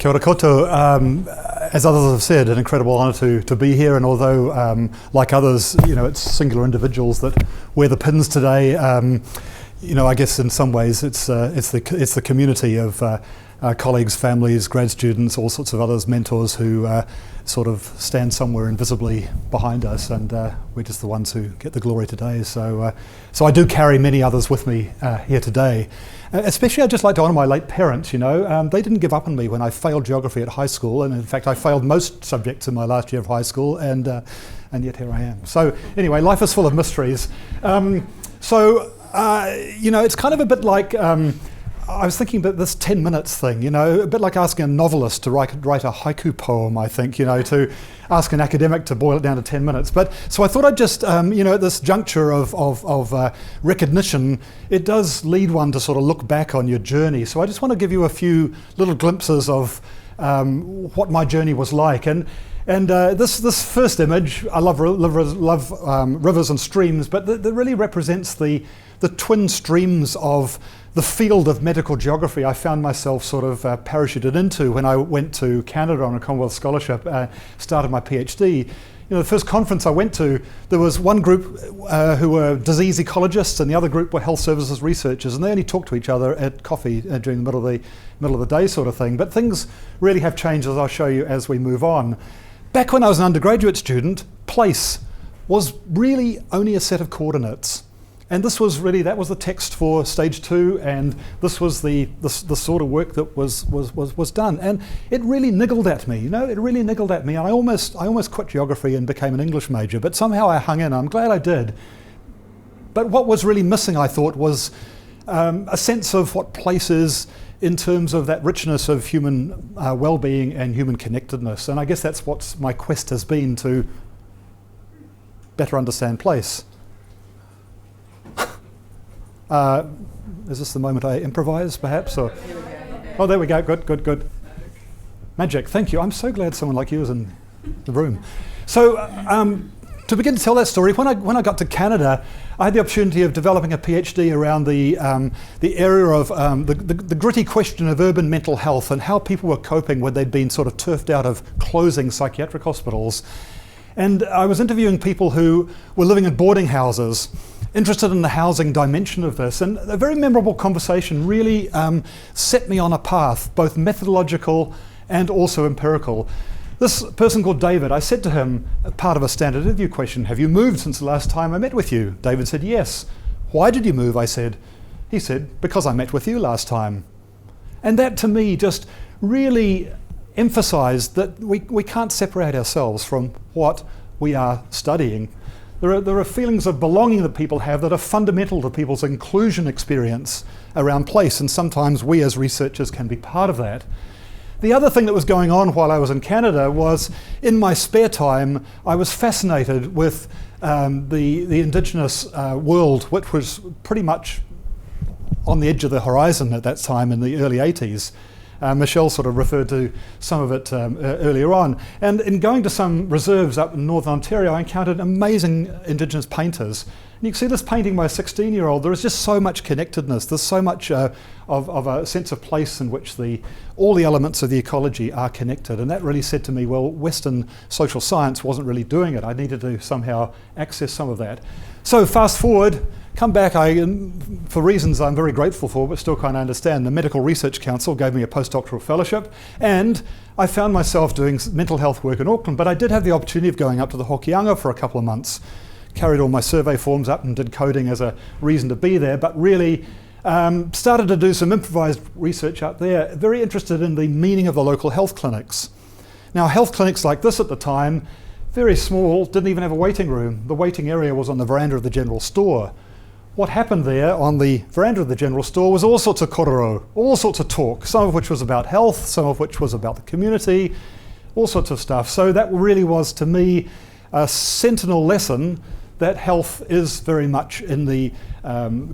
Kia ora koutou. As others have said, an incredible honour to be here, and although, like others, it's singular individuals that wear the pins today, I guess in some ways it's the community of colleagues, families, grad students, all sorts of others, mentors who sort of stand somewhere invisibly behind us, and we're just the ones who get the glory today. So I do carry many others with me here today. Especially I'd just like to honour my late parents, they didn't give up on me when I failed geography at high school, and in fact I failed most subjects in my last year of high school, and yet here I am. So anyway, life is full of mysteries. It's kind of a bit like, I was thinking about this 10 minutes thing, a bit like asking a novelist to write a haiku poem, I think, to ask an academic to boil it down to 10 minutes. But so I thought I'd just, at this juncture of recognition, it does lead one to sort of look back on your journey. So I just want to give you a few little glimpses of what my journey was like. And this first image, I love rivers and streams, but that really represents the twin streams of the field of medical geography I found myself sort of parachuted into when I went to Canada on a Commonwealth Scholarship, started my PhD. The first conference I went to, there was one group who were disease ecologists and the other group were health services researchers, and they only talked to each other at coffee during the middle of the day sort of thing. But things really have changed, as I'll show you as we move on. Back when I was an undergraduate student, place was really only a set of coordinates. And that was the text for stage 2, and this was the sort of work that was done. And it really niggled at me, it really niggled at me. I almost quit geography and became an English major, but somehow I hung in. I'm glad I did. But what was really missing, I thought, was a sense of what place is in terms of that richness of human well-being and human connectedness. And I guess that's what my quest has been, to better understand place. Is this the moment I improvise, perhaps? Or? Oh, there we go. Good. Magic. Thank you. I'm so glad someone like you is in the room. So, to begin to tell that story, when I got to Canada, I had the opportunity of developing a PhD around the area of the gritty question of urban mental health and how people were coping when they'd been sort of turfed out of closing psychiatric hospitals. And I was interviewing people who were living in boarding houses, interested in the housing dimension of this. And a very memorable conversation really set me on a path, both methodological and also empirical. This person called David, I said to him, part of a standard interview question, "Have you moved since the last time I met with you?" David said, "Yes." "Why did you move?" I said. He said, "Because I met with you last time." And that to me just really emphasised that we can't separate ourselves from what we are studying. There are feelings of belonging that people have that are fundamental to people's inclusion experience around place, and sometimes we as researchers can be part of that. The other thing that was going on while I was in Canada was, in my spare time, I was fascinated with the Indigenous world, which was pretty much on the edge of the horizon at that time in the early 80s. Michelle sort of referred to some of it earlier on. And in going to some reserves up in Northern Ontario, I encountered amazing Indigenous painters. And you can see this painting by a 16-year-old. There is just so much connectedness. There's so much of a sense of place in which all the elements of the ecology are connected. And that really said to me, well, Western social science wasn't really doing it. I needed to somehow access some of that. So fast forward, come back, for reasons I'm very grateful for, but still can't understand, the Medical Research Council gave me a postdoctoral fellowship, and I found myself doing mental health work in Auckland, but I did have the opportunity of going up to the Hokianga for a couple of months, carried all my survey forms up and did coding as a reason to be there, but really started to do some improvised research up there, very interested in the meaning of the local health clinics. Now, health clinics like this at the time, very small, didn't even have a waiting room. The waiting area was on the veranda of the general store. What happened there on the veranda of the general store was all sorts of korero, all sorts of talk, some of which was about health, some of which was about the community, all sorts of stuff. So that really was, to me, a sentinel lesson that health is very much in the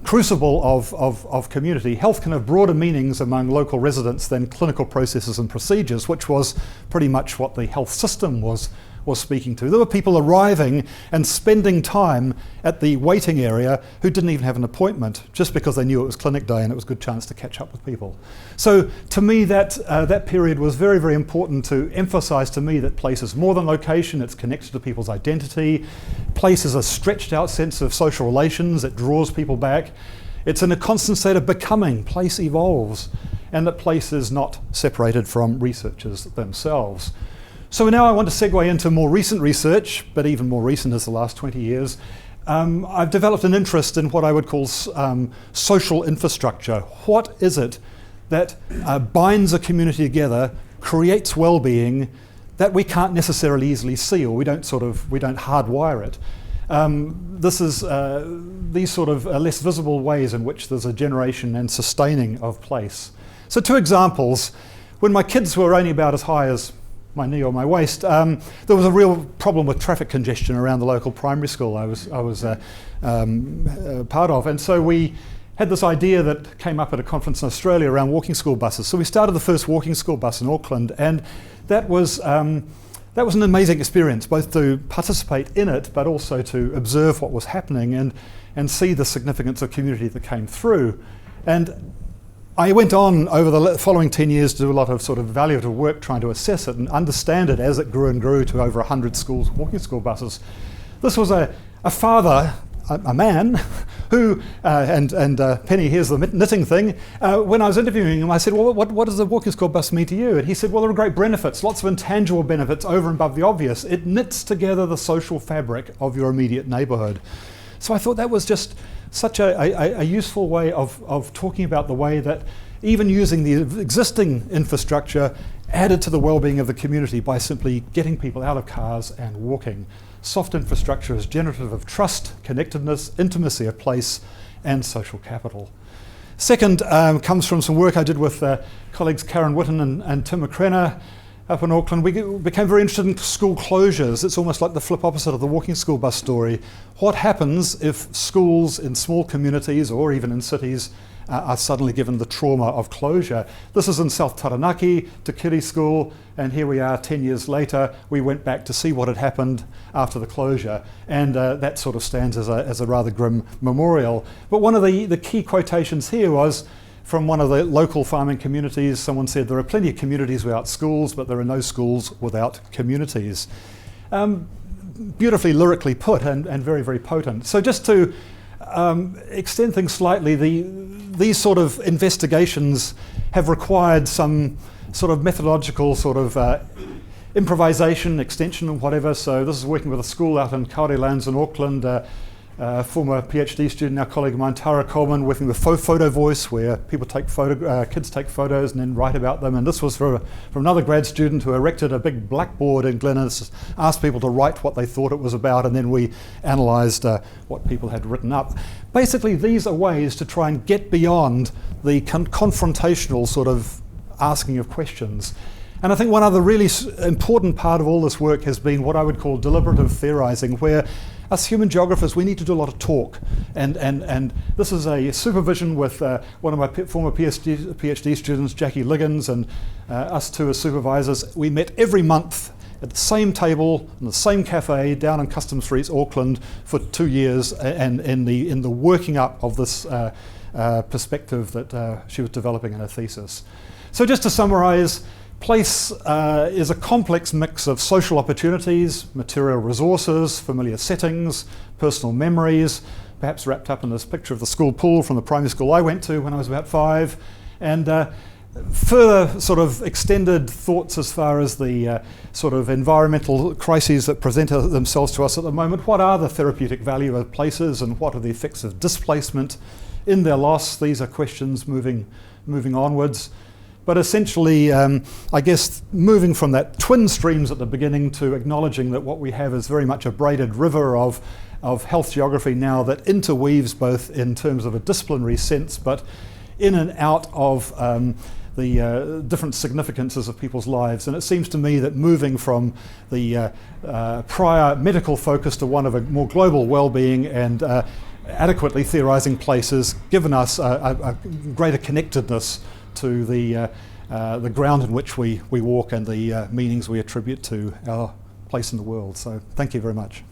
crucible of community. Health can have broader meanings among local residents than clinical processes and procedures, which was pretty much what the health system was was speaking to. There were people arriving and spending time at the waiting area who didn't even have an appointment, just because they knew it was clinic day and it was a good chance to catch up with people. So to me, that period was very, very important to emphasize to me that place is more than location, it's connected to people's identity. Place is a stretched out sense of social relations, it draws people back. It's in a constant state of becoming. Place evolves, and that place is not separated from researchers themselves. So now I want to segue into more recent research, but even more recent is the last 20 years. I've developed an interest in what I would call social infrastructure. What is it that binds a community together, creates well-being that we can't necessarily easily see, or we don't hardwire it? This is these sort of less visible ways in which there's a generation and sustaining of place. So 2 examples. When my kids were only about as high as my knee or my waist, there was a real problem with traffic congestion around the local primary school I was part of. And so we had this idea that came up at a conference in Australia around walking school buses. So we started the first walking school bus in Auckland, and that was an amazing experience, both to participate in it, but also to observe what was happening and see the significance of community that came through. And I went on over the following 10 years to do a lot of sort of evaluative work trying to assess it and understand it as it grew and grew to over 100 schools, walking school buses. This was a father, a man, who, and Penny, here's the knitting thing. When I was interviewing him, I said, well, what does the walking school bus mean to you? And he said, well, there are great benefits, lots of intangible benefits over and above the obvious. It knits together the social fabric of your immediate neighbourhood. So I thought that was just such a useful way of talking about the way that even using the existing infrastructure added to the well-being of the community by simply getting people out of cars and walking. Soft infrastructure is generative of trust, connectedness, intimacy of place, and social capital. Second comes from some work I did with colleagues Karen Whitten and Tim McCrenna up in Auckland. We became very interested in school closures. It's almost like the flip opposite of the walking school bus story. What happens if schools in small communities or even in cities are suddenly given the trauma of closure? This is in South Taranaki, Te Kiri School, and here we are 10 years later. We went back to see what had happened after the closure, and that sort of stands as a rather grim memorial. But one of the key quotations here was from one of the local farming communities. Someone said, there are plenty of communities without schools, but there are no schools without communities. Beautifully lyrically put and very, very potent. So just to extend things slightly, these sort of investigations have required some sort of methodological sort of improvisation, extension and whatever. So this is working with a school out in Kauri Lands in Auckland, former PhD student, our colleague of mine, Tara Coleman, working with photo voice, where people take kids take photos and then write about them. And this was from another grad student who erected a big blackboard in Glennis, asked people to write what they thought it was about, and then we analysed what people had written up. Basically, these are ways to try and get beyond the confrontational sort of asking of questions. And I think one other really important part of all this work has been what I would call deliberative theorising, where us human geographers, we need to do a lot of talk. And this is a supervision with one of my former PhD students, Jackie Liggins, and us two as supervisors. We met every month at the same table in the same cafe down in Customs Street, Auckland, for 2 years, and in the working up of this perspective that she was developing in her thesis. So just to summarise, place is a complex mix of social opportunities, material resources, familiar settings, personal memories, perhaps wrapped up in this picture of the school pool from the primary school I went to when I was about 5, and further sort of extended thoughts as far as the sort of environmental crises that present themselves to us at the moment. What are the therapeutic value of places, and what are the effects of displacement in their loss? These are questions moving onwards. But essentially, I guess, moving from that twin streams at the beginning to acknowledging that what we have is very much a braided river of health geography now that interweaves both in terms of a disciplinary sense, but in and out of the different significances of people's lives. And it seems to me that moving from the prior medical focus to one of a more global well-being and adequately theorising places given us a greater connectedness to the ground in which we walk and the meanings we attribute to our place in the world. So thank you very much.